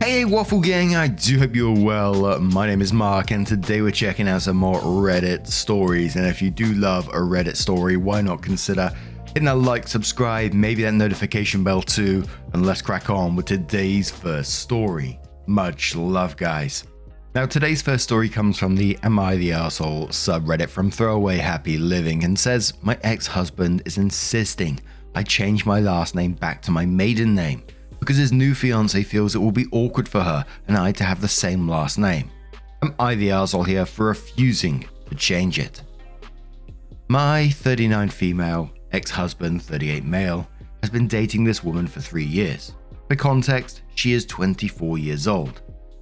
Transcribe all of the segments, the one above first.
Hey Waffle Gang, I do hope you're well. My name is Mark and today we're checking out some more Reddit stories, and if you do love a Reddit story, why not consider hitting that like, subscribe, maybe that notification bell too, and let's crack on with today's first story. Much love, guys. Now today's first story comes from the Am I the Arsehole subreddit from ThrowRAHappyLiving and says, my ex-husband is insisting I change my last name back to my maiden name because his new fiancée feels it will be awkward for her and I to have the same last name. Am I the arsehole here for refusing to change it? My 39 female, ex-husband 38 male, has been dating this woman for 3 years. For context, she is 24 years old.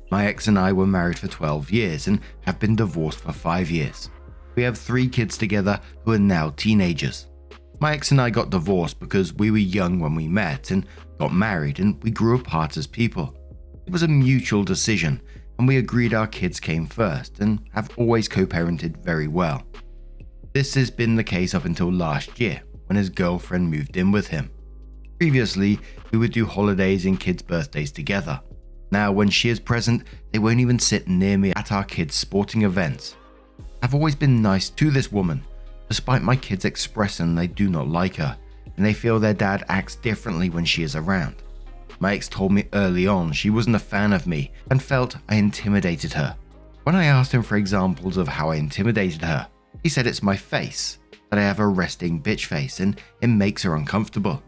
My ex and I were married for 12 years and have been divorced for 5 years. We have 3 kids together who are now teenagers. My ex and I got divorced because we were young when we met and got married, and we grew apart as people. It was a mutual decision and we agreed our kids came first and have always co-parented very well. This has been the case up until last year when his girlfriend moved in with him. Previously, we would do holidays and kids' birthdays together. Now when she is present, they won't even sit near me at our kids' sporting events. I've always been nice to this woman, despite my kids expressing they do not like her, and they feel their dad acts differently when she is around. My ex told me early on she wasn't a fan of me and felt I intimidated her. When I asked him for examples of how I intimidated her, he said it's my face, that I have a resting bitch face and it makes her uncomfortable.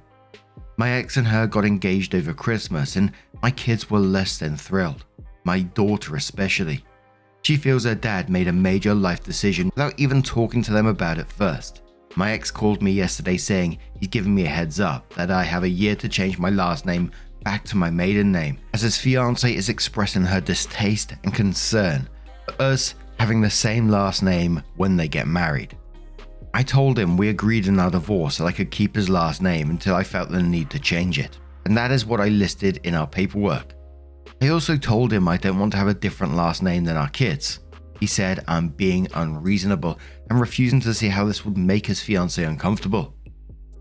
My ex and her got engaged over Christmas and my kids were less than thrilled, my daughter especially. She feels her dad made a major life decision without even talking to them about it first. My ex called me yesterday saying he's giving me a heads up that I have a year to change my last name back to my maiden name, as his fiancée is expressing her distaste and concern for us having the same last name when they get married. I told him we agreed in our divorce that I could keep his last name until I felt the need to change it, and that is what I listed in our paperwork. I also told him I don't want to have a different last name than our kids. He said I'm being unreasonable and refusing to see how this would make his fiancée uncomfortable.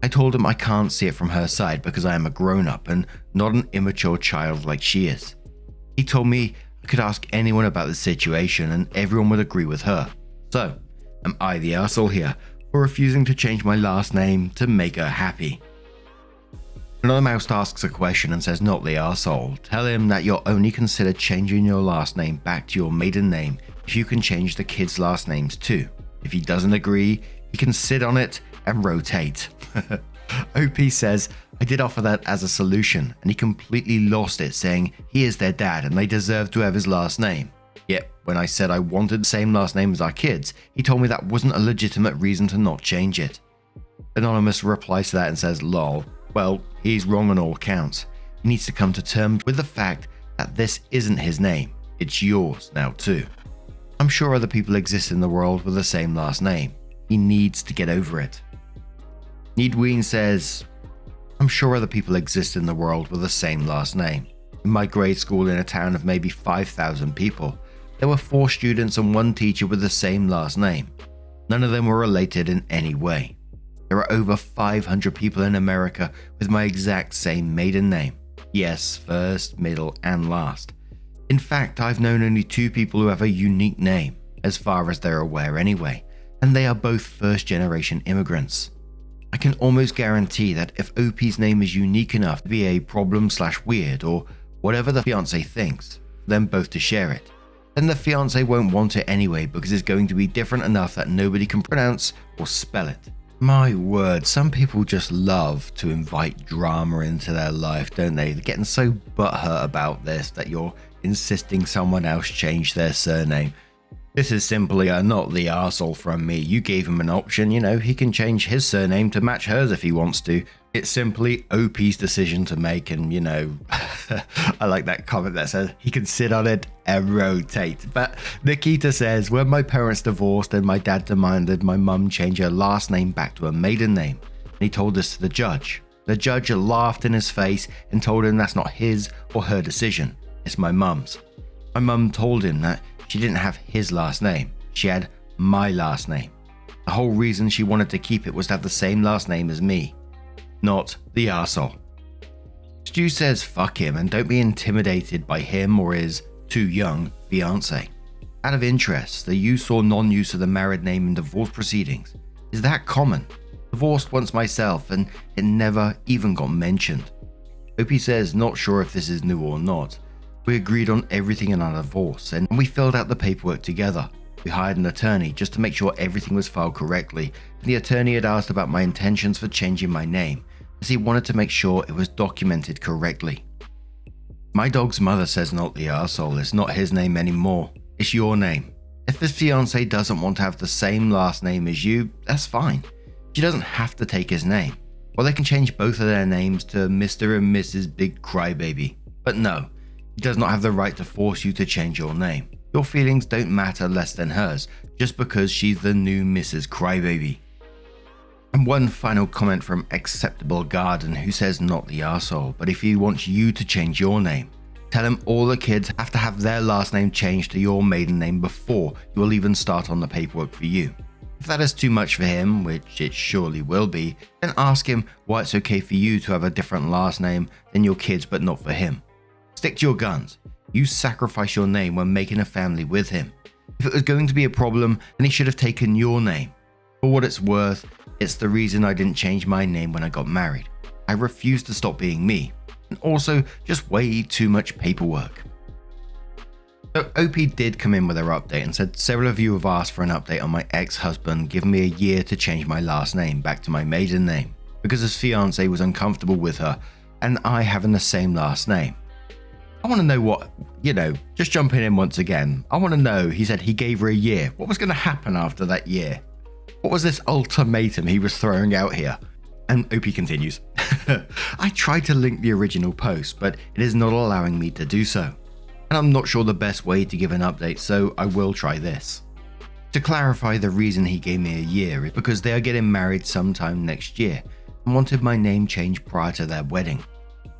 I told him I can't see it from her side because I am a grown-up and not an immature child like she is. He told me I could ask anyone about the situation and everyone would agree with her. So, am I the arsehole here for refusing to change my last name to make her happy? Another mouse asks a question and says, not the arsehole. Tell him that you'll only consider changing your last name back to your maiden name if you can change the kids' last names too. If he doesn't agree, he can sit on it and rotate. OP says, I did offer that as a solution and he completely lost it, saying he is their dad and they deserve to have his last name. Yet when I said I wanted the same last name as our kids, he told me that wasn't a legitimate reason to not change it. Anonymous replies to that and says, lol. Well, he's wrong on all counts. He needs to come to terms with the fact that this isn't his name. It's yours now too. I'm sure other people exist in the world with the same last name. He needs to get over it. Needween says, I'm sure other people exist in the world with the same last name. In my grade school in a town of maybe 5,000 people, there were 4 students and 1 teacher with the same last name. None of them were related in any way. There are over 500 people in America with my exact same maiden name. Yes, first, middle, and last. In fact, I've known only 2 people who have a unique name, as far as they're aware anyway, and they are both first-generation immigrants. I can almost guarantee that if OP's name is unique enough to be a problem/weird or whatever the fiancé thinks, for them both to share it, then the fiancé won't want it anyway because it's going to be different enough that nobody can pronounce or spell it. My word, some people just love to invite drama into their life, don't they? They're getting so butthurt about this that you're insisting someone else change their surname. This is simply a not the arsehole from me. You gave him an option, he can change his surname to match hers if he wants to. It's simply OP's decision to make, and I like that comment that says he can sit on it and rotate. But Nikita says, when my parents divorced and my dad demanded my mum change her last name back to her maiden name, and he told this to the judge. The judge laughed in his face and told him that's not his or her decision, it's my mum's. My mum told him that she didn't have his last name, she had my last name. The whole reason she wanted to keep it was to have the same last name as me. Not the arsehole. Stu says fuck him and don't be intimidated by him or his too young fiance. Out of interest, the use or non-use of the married name in divorce proceedings. Is that common? Divorced once myself and it never even got mentioned. Opie says not sure if this is new or not. We agreed on everything in our divorce and we filled out the paperwork together. We hired an attorney just to make sure everything was filed correctly, and the attorney had asked about my intentions for changing my name, as he wanted to make sure it was documented correctly. My dog's mother says not the arsehole, it's not his name anymore, it's your name. If his fiance doesn't want to have the same last name as you, that's fine. She doesn't have to take his name. Or they can change both of their names to Mr. and Mrs. Big Crybaby. But no, he does not have the right to force you to change your name. Your feelings don't matter less than hers, just because she's the new Mrs. Crybaby. And one final comment from Acceptable Garden, who says not the arsehole, but if he wants you to change your name, tell him all the kids have to have their last name changed to your maiden name before you will even start on the paperwork for you. If that is too much for him, which it surely will be, then ask him why it's okay for you to have a different last name than your kids but not for him. Stick to your guns. You sacrifice your name when making a family with him. If it was going to be a problem, then he should have taken your name. For what it's worth, it's the reason I didn't change my name when I got married. I refused to stop being me, and also just way too much paperwork. So OP did come in with her update and said several of you have asked for an update on my ex-husband giving me a year to change my last name back to my maiden name because his fiance was uncomfortable with her and I having the same last name. I want to know what, just jumping in once again. I want to know, he said he gave her a year. What was going to happen after that year? What was this ultimatum he was throwing out here? And OP continues. I tried to link the original post, but it is not allowing me to do so. And I'm not sure the best way to give an update, so I will try this. To clarify, the reason he gave me a year is because they are getting married sometime next year and wanted my name changed prior to their wedding.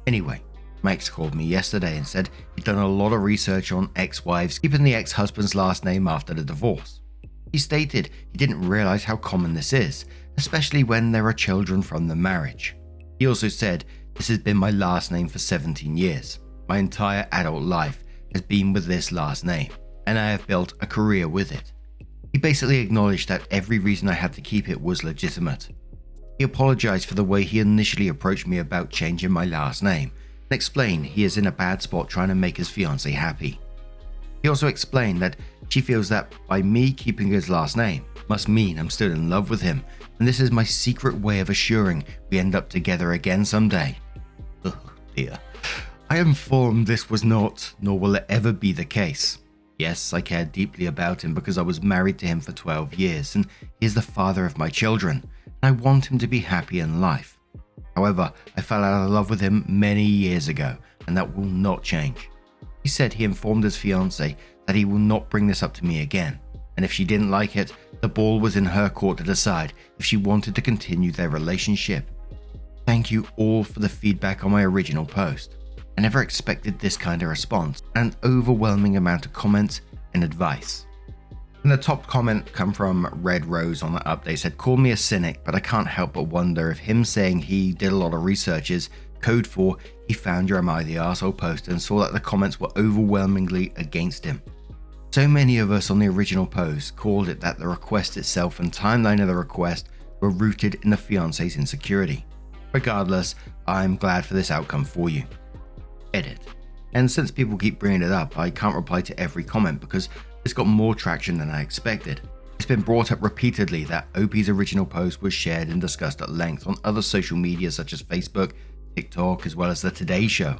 Anyway, my ex called me yesterday and said he'd done a lot of research on ex-wives keeping the ex-husband's last name after the divorce. He stated he didn't realize how common this is, especially when there are children from the marriage. He also said this has been my last name for 17 years. My entire adult life has been with this last name, and I have built a career with it. He basically acknowledged that every reason I had to keep it was legitimate. He apologized for the way he initially approached me about changing my last name, and explained he is in a bad spot trying to make his fiancée happy. He also explained that she feels that by me keeping his last name must mean I'm still in love with him, and this is my secret way of assuring we end up together again someday. Oh dear. I am informed this was not, nor will it ever be the case. Yes, I care deeply about him because I was married to him for 12 years and he is the father of my children, and I want him to be happy in life. However, I fell out of love with him many years ago, and that will not change. He said he informed his fiancée that he will not bring this up to me again, and if she didn't like it, the ball was in her court to decide if she wanted to continue their relationship. Thank you all for the feedback on my original post. I never expected this kind of response, and an overwhelming amount of comments and advice. And the top comment come from Red Rose on the update said, call me a cynic, but I can't help but wonder if him saying he did a lot of research is code for he found your Am I the Arsehole post and saw that the comments were overwhelmingly against him. So many of us on the original post called it that the request itself and timeline of the request were rooted in the fiancé's insecurity. Regardless, I'm glad for this outcome for you. Edit. And since people keep bringing it up, I can't reply to every comment because it's got more traction than I expected. It's been brought up repeatedly that OP's original post was shared and discussed at length on other social media such as Facebook, TikTok, as well as the Today Show.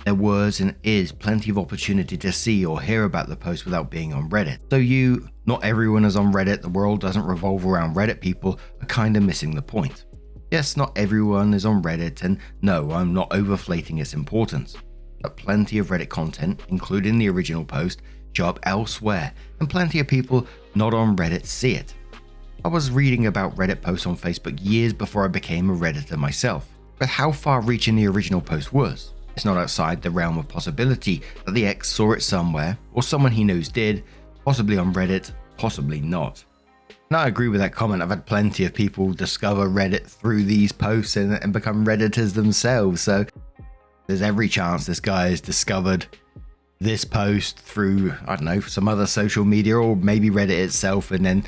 There was and is plenty of opportunity to see or hear about the post without being on Reddit. So not everyone is on Reddit, the world doesn't revolve around Reddit, people are kinda missing the point. Yes, not everyone is on Reddit, and no, I'm not overflating its importance. But plenty of Reddit content, including the original post, show up elsewhere, and plenty of people not on Reddit see it. I was reading about Reddit posts on Facebook years before I became a Redditor myself, but how far-reaching the original post was. It's not outside the realm of possibility that the ex saw it somewhere, or someone he knows did, possibly on Reddit, possibly not. And I agree with that comment. I've had plenty of people discover Reddit through these posts and become Redditors themselves, so There's every chance this guy has discovered this post through, I don't know, some other social media or maybe Reddit itself. And then,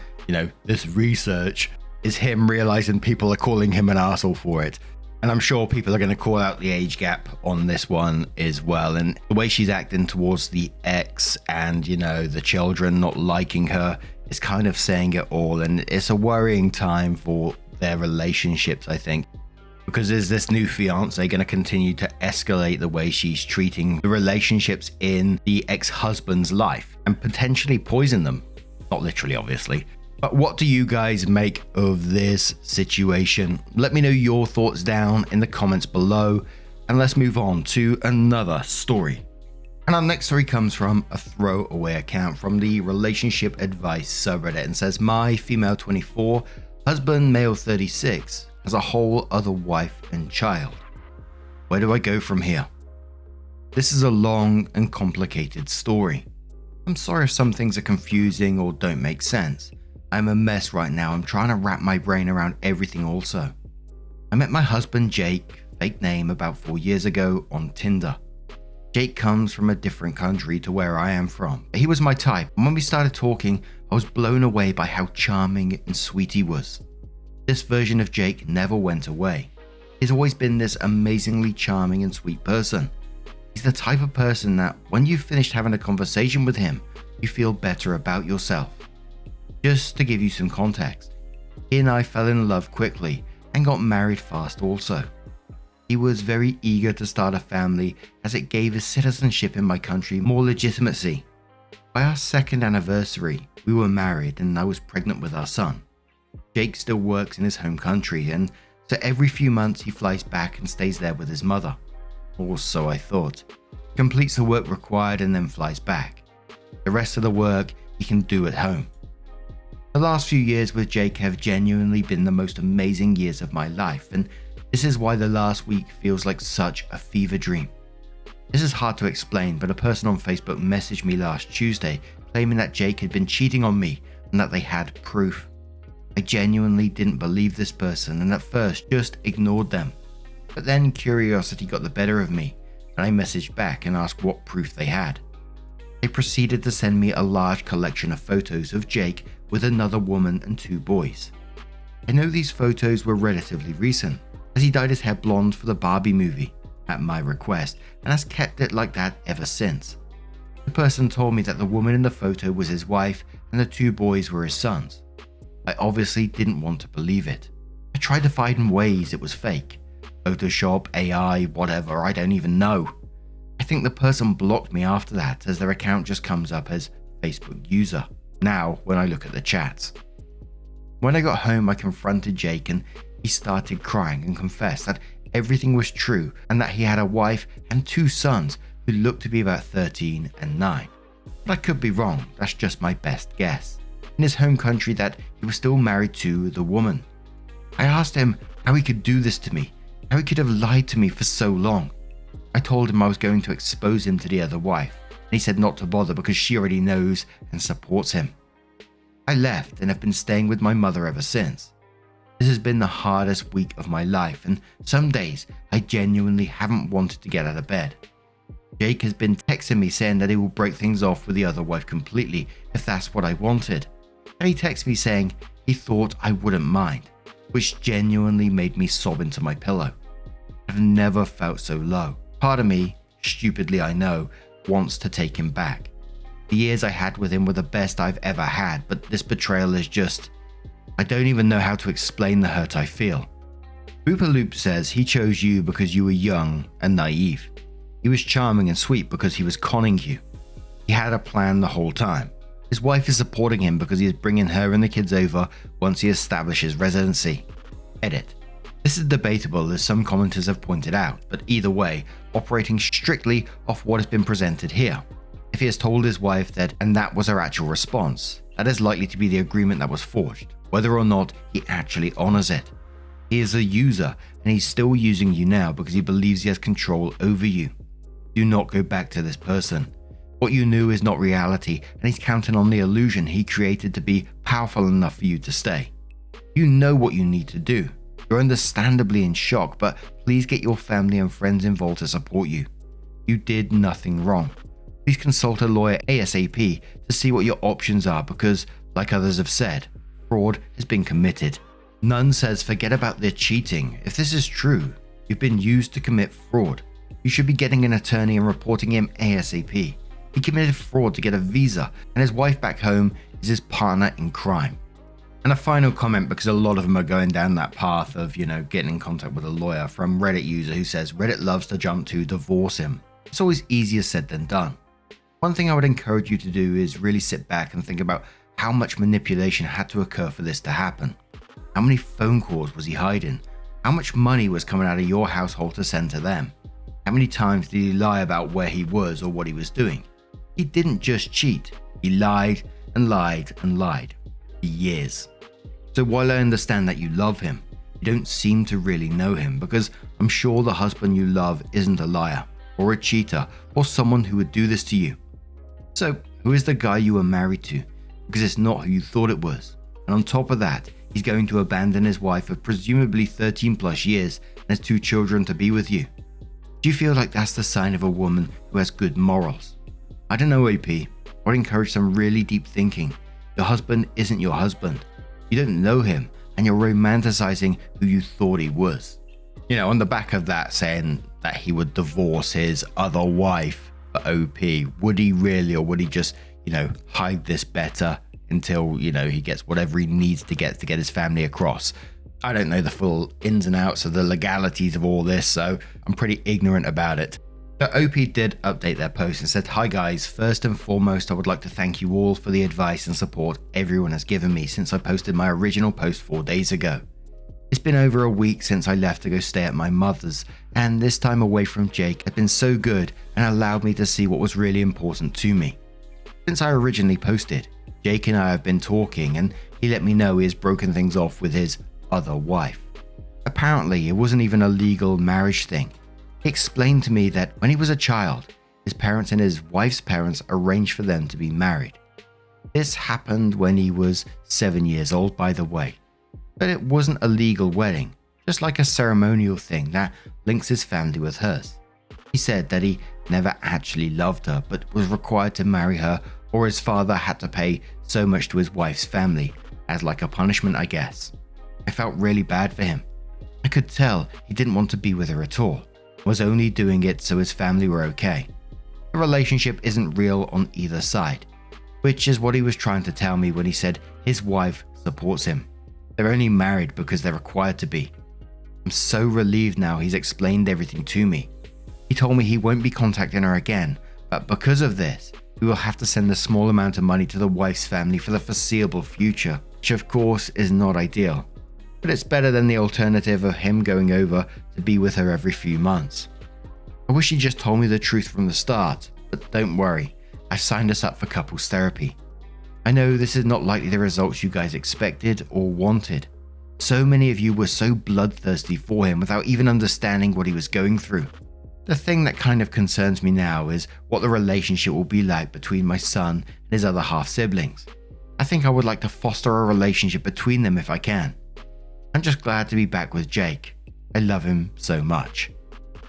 this research is him realizing people are calling him an arsehole for it. And I'm sure people are going to call out the age gap on this one as well. And the way she's acting towards the ex and, the children not liking her is kind of saying it all. And it's a worrying time for their relationships, I think. Because is this new fiance going to continue to escalate the way she's treating the relationships in the ex-husband's life and potentially poison them? Not literally, obviously. But what do you guys make of this situation? Let me know your thoughts down in the comments below, and let's move on to another story. And our next story comes from a throwaway account from the relationship advice subreddit and says, my female 24, husband male 36, has a whole other wife and child. Where do I go from here? This is a long and complicated story. I'm sorry if some things are confusing or don't make sense. I'm a mess right now. I'm trying to wrap my brain around everything also. I met my husband Jake, fake name, about 4 years ago on Tinder. Jake comes from a different country to where I am from. He was my type, and when we started talking, I was blown away by how charming and sweet he was. This version of Jake never went away. He's always been this amazingly charming and sweet person. He's the type of person that when you've finished having a conversation with him, you feel better about yourself. Just to give you some context, he and I fell in love quickly and got married fast also. He was very eager to start a family as it gave his citizenship in my country more legitimacy. By our second anniversary, we were married and I was pregnant with our son. Jake still works in his home country, and so every few months he flies back and stays there with his mother. Or so I thought. Completes the work required and then flies back. The rest of the work he can do at home. The last few years with Jake have genuinely been the most amazing years of my life, and this is why the last week feels like such a fever dream. This is hard to explain, but a person on Facebook messaged me last Tuesday claiming that Jake had been cheating on me and that they had proof. I genuinely didn't believe this person and at first just ignored them. But then curiosity got the better of me and I messaged back and asked what proof they had. They proceeded to send me a large collection of photos of Jake with another woman and 2 boys. I know these photos were relatively recent, as he dyed his hair blonde for the Barbie movie, at my request, and has kept it like that ever since. The person told me that the woman in the photo was his wife and the 2 boys were his sons. I obviously didn't want to believe it. I tried to find ways it was fake. Photoshop, AI, whatever, I don't even know. I think the person blocked me after that as their account just comes up as Facebook user. Now, when I look at the chats. When I got home, I confronted Jake and he started crying and confessed that everything was true and that he had a wife and 2 sons who looked to be about 13 and 9. But I could be wrong, that's just my best guess. In his home country that he was still married to the woman. I asked him how he could do this to me, how he could have lied to me for so long. I told him I was going to expose him to the other wife. And he said not to bother because she already knows and supports him. I left and have been staying with my mother ever since. This has been the hardest week of my life, and some days I genuinely haven't wanted to get out of bed. Jake has been texting me saying that he will break things off with the other wife completely if that's what I wanted. And he texted me saying he thought I wouldn't mind, which genuinely made me sob into my pillow. I've never felt so low. Part of me, stupidly I know, wants to take him back. The years I had with him were the best I've ever had, but this betrayal is just... I don't even know how to explain the hurt I feel. Boopaloop says he chose you because you were young and naive. He was charming and sweet because he was conning you. He had a plan the whole time. His wife is supporting him because he is bringing her and the kids over once he establishes residency. Edit. This is debatable as some commenters have pointed out, but either way, operating strictly off what has been presented here. If he has told his wife that and that was her actual response, that is likely to be the agreement that was forged, whether or not he actually honors it. He is a user and he's still using you now because he believes he has control over you. Do not go back to this person. What you knew is not reality and he's counting on the illusion he created to be powerful enough for you to stay. You know what you need to do. You're understandably in shock, but please get your family and friends involved to support you. You did nothing wrong. Please consult a lawyer ASAP to see what your options are because, like others have said, fraud has been committed. Nunn says forget about their cheating. If this is true, you've been used to commit fraud. You should be getting an attorney and reporting him ASAP. He committed fraud to get a visa, and his wife back home is his partner in crime. And a final comment, because a lot of them are going down that path of, getting in contact with a lawyer, from Reddit user who says Reddit loves to jump to divorce him. It's always easier said than done. One thing I would encourage you to do is really sit back and think about how much manipulation had to occur for this to happen. How many phone calls was he hiding? How much money was coming out of your household to send to them? How many times did he lie about where he was or what he was doing? He didn't just cheat, he lied and lied and lied for years. So while I understand that you love him, you don't seem to really know him, because I'm sure the husband you love isn't a liar or a cheater or someone who would do this to you. So who is the guy you were married to? Because it's not who you thought it was. And on top of that, he's going to abandon his wife of presumably 13 plus years and his 2 children to be with you. Do you feel like that's the sign of a woman who has good morals? I don't know, AP. I would encourage some really deep thinking. Your husband isn't your husband. You don't know him, and you're romanticizing who you thought he was. On the back of that saying that he would divorce his other wife for OP, would he really, or would he just, hide this better until, he gets whatever he needs to get his family across? I don't know the full ins and outs of the legalities of all this, so I'm pretty ignorant about it. But OP did update their post and said, "Hi guys, first and foremost I would like to thank you all for the advice and support everyone has given me since I posted my original post 4 days ago. It's been over a week since I left to go stay at my mother's, and this time away from Jake has been so good and allowed me to see what was really important to me. Since I originally posted, Jake and I have been talking and he let me know he has broken things off with his other wife. Apparently it wasn't even a legal marriage thing. He explained to me that when he was a child, his parents and his wife's parents arranged for them to be married. This happened when he was 7 years old, by the way. But it wasn't a legal wedding, just like a ceremonial thing that links his family with hers. He said that he never actually loved her, but was required to marry her, or his father had to pay so much to his wife's family, as like a punishment, I guess. I felt really bad for him. I could tell he didn't want to be with her at all, was only doing it so his family were okay. The relationship isn't real on either side, which is what he was trying to tell me when he said his wife supports him. They're only married because they're required to be. I'm so relieved now he's explained everything to me. He told me he won't be contacting her again, but because of this, we will have to send a small amount of money to the wife's family for the foreseeable future, which of course is not ideal. But it's better than the alternative of him going over to be with her every few months. I wish he just told me the truth from the start, but don't worry, I've signed us up for couples therapy. I know this is not likely the results you guys expected or wanted. So many of you were so bloodthirsty for him without even understanding what he was going through. The thing that kind of concerns me now is what the relationship will be like between my son and his other half siblings. I think I would like to foster a relationship between them if I can. I'm just glad to be back with Jake. I love him so much."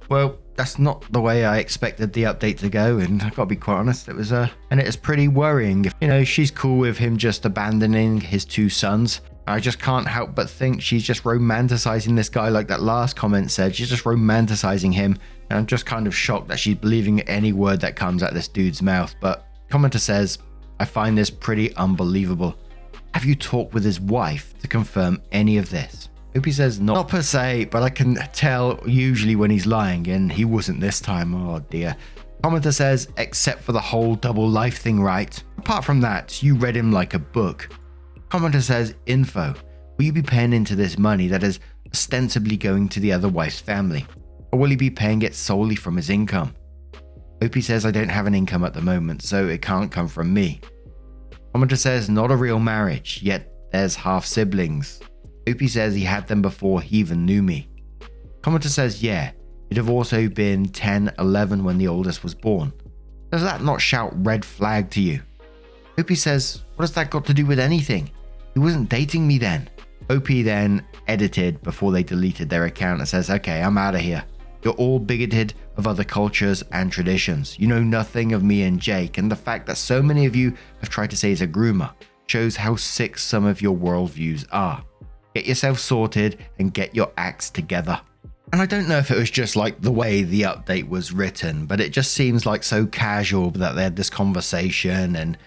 Well, that's not the way I expected the update to go, and I gotta be quite honest, it is pretty worrying. She's cool with him just abandoning his 2 sons. I just can't help but think she's just romanticizing this guy, like that last comment said. She's just romanticizing him, and I'm just kind of shocked that she's believing any word that comes out of this dude's mouth. But commenter says, "I find this pretty unbelievable. Have you talked with his wife to confirm any of this?" Opie says, not per se, but I can tell usually when he's lying, and he wasn't this time. Oh dear. Commenter says, "Except for the whole double life thing, right? Apart from that, you read him like a book." Commenter says, "Info. Will you be paying into this money that is ostensibly going to the other wife's family? Or will he be paying it solely from his income?" Opie says, "I don't have an income at the moment, so it can't come from me." Commenter says, "Not a real marriage, yet there's half siblings." Opie says he had them before he even knew me. Commenter says, "Yeah, it'd have also been 10, 11 when the oldest was born. Does that not shout red flag to you?" Opie says, "What has that got to do with anything? He wasn't dating me then." OP then edited before they deleted their account and says, okay, I'm out of here. You're all bigoted of other cultures and traditions. You know nothing of me and Jake, and the fact that so many of you have tried to say he's a groomer shows how sick some of your worldviews are. Get yourself sorted and get your acts together. And I don't know if it was just like the way the update was written, but it just seems like so casual that they had this conversation and,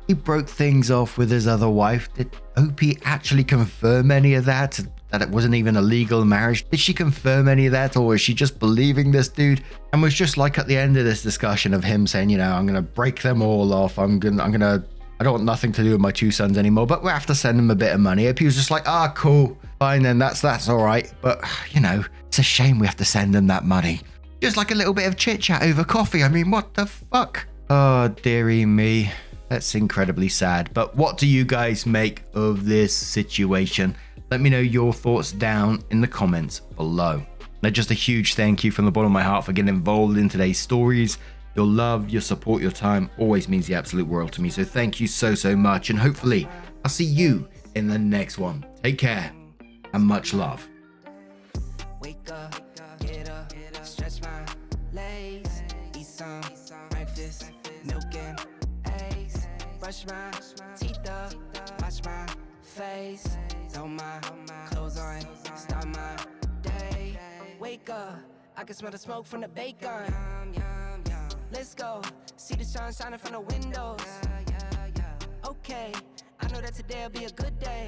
he broke things off with his other wife. Did OP actually confirm any of that? That it wasn't even a legal marriage? Did she confirm any of that, or was she just believing this dude? And was just like at the end of this discussion of him saying, I'm going to break them all off. I don't want nothing to do with my two sons anymore, but we have to send them a bit of money. OP was just like, cool, fine then, that's all right. But, it's a shame we have to send them that money. Just like a little bit of chit chat over coffee. I mean, what the fuck? Oh, dearie me. That's incredibly sad. But what do you guys make of this situation? Let me know your thoughts down in the comments below. Now, just a huge thank you from the bottom of my heart for getting involved in today's stories. Your love, your support, your time always means the absolute world to me. So thank you so much. And hopefully I'll see you in the next one. Take care and much love. Wake up, get up, stretch my legs, eat some breakfast, milk and eggs, brush my teeth up, wash my face, throw my clothes on, start my day. Wake up, I can smell the smoke from the bacon. Let's go, see the sun shining from the windows. Okay, I know that today'll be a good day.